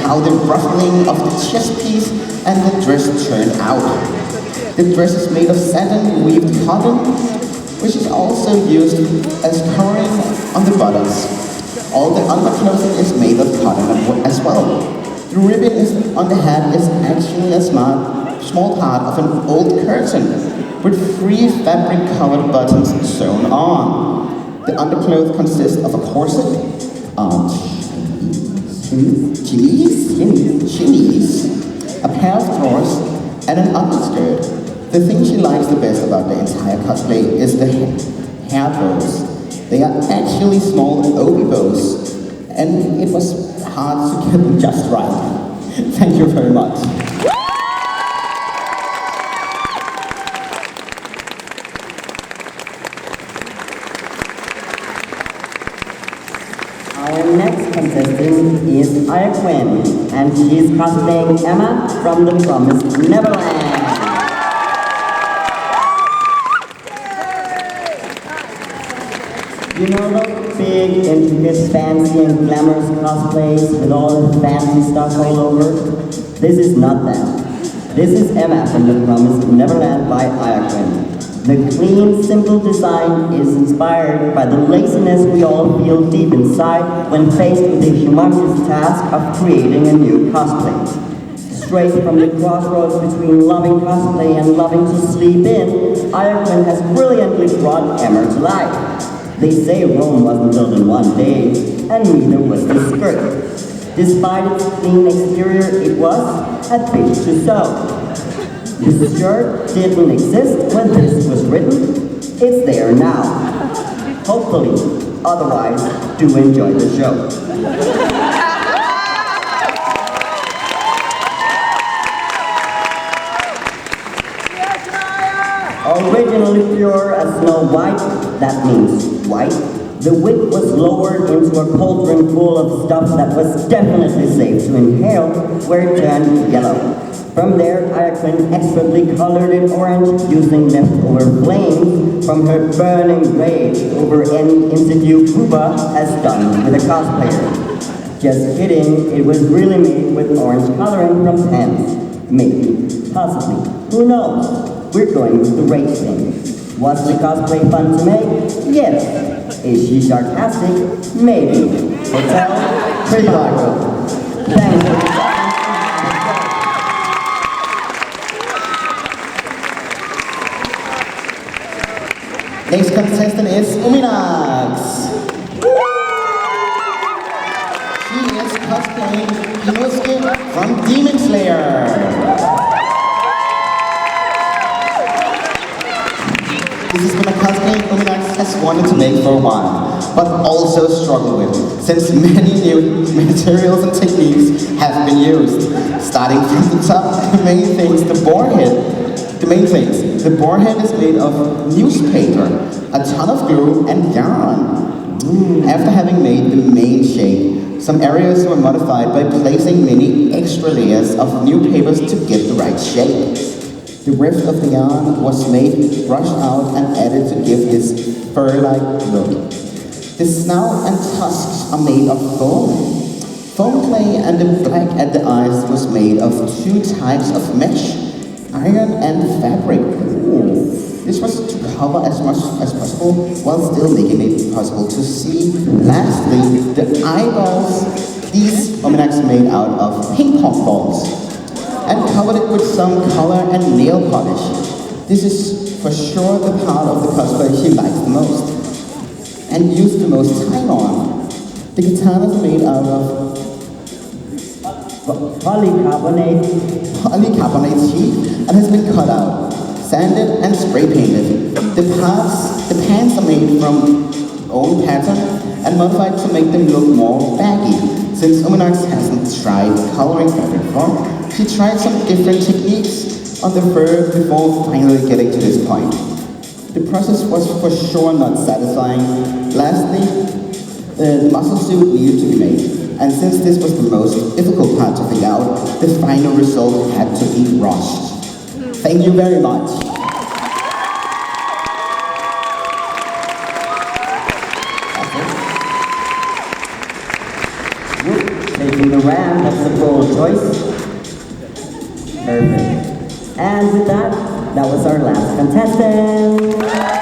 how the ruffling of the chest piece and the dress turned out. The dress is made of satin weaved cotton, which is also used as covering on the buttons. All the underclothing is made of cotton as well. The ribbon on the hat is actually a small part of an old curtain with 3 fabric-colored buttons sewn on. The underclothes consist of a corset, chemise, a pair of drawers, and an underskirt. The thing she likes the best about the entire cosplay is the hair bows. They are actually small obi bows, and it was hard to get them just right. Thank you very much. Our next contestant is Koyocon, and she is cosplaying Emma from the Promised Neverland. You know those big, intricate, fancy, and glamorous cosplays with all the fancy stuff all over? This is not that. This is Emma from the Promised Neverland by Koyocon. The clean, simple design is inspired by the laziness we all feel deep inside when faced with the humongous task of creating a new cosplay. Straight from the crossroads between loving cosplay and loving to sleep in, Koyocon has brilliantly brought Emma to life. They say Rome wasn't built in one day, and neither was the skirt. Despite its clean exterior, it was a bit too sew. The shirt didn't exist when this was written. It's there now. Hopefully. Otherwise, do enjoy the show. Originally pure as Snow White, that means white, the wick was lowered into a cauldron full of stuff that was definitely safe to inhale, where it turned yellow. From there, Koyocon expertly colored it orange using leftover flames from her burning rage over any interview Kuba has done with a cosplayer. Just kidding, it was really made with orange coloring from pens. Maybe, possibly, who knows? We're going with the rage thing. Was the cosplay fun to make? Yes. Is she sarcastic? Maybe. Hotel? Chicago. Thanks for Next contestant is Uminax. She is cosplaying Inosuke from Demon Slayer. This has been a cosplay Uminax has wanted to make for a while, but also struggled with, since many new materials and techniques have been used. Starting from the top, the main things, the boar head. The main things, the boar head is made of newspaper, a ton of glue, and yarn. After having made the main shape, some areas were modified by placing many extra layers of new papers to get the right shape. The rest of the yarn was made, brushed out, and added to give this fur-like look. The snout and tusks are made of foam. Foam clay and the black at the eyes was made of 2 types of mesh. Iron and fabric. Ooh. This was to cover as much as possible while still making it possible to see. Lastly, the eyeballs. These Uminax made out of ping pong balls and covered it with some color and nail polish. This is for sure the part of the cosplay she likes the most and used the most time on. The katana is made out of polycarbonate sheet and has been cut out, sanded and spray painted. The pants are made from own pattern and modified to make them look more baggy. Since Uminax hasn't tried coloring fabric before, she tried some different techniques on the fur before finally getting to this point. The process was for sure not satisfying. Lastly, the muscle suit needed to be made. And since this was the most difficult part to figure out, the final result had to be rushed. Thank you very much. Take using the ramp, that's the pro choice. Perfect. And with that, that was our last contestant.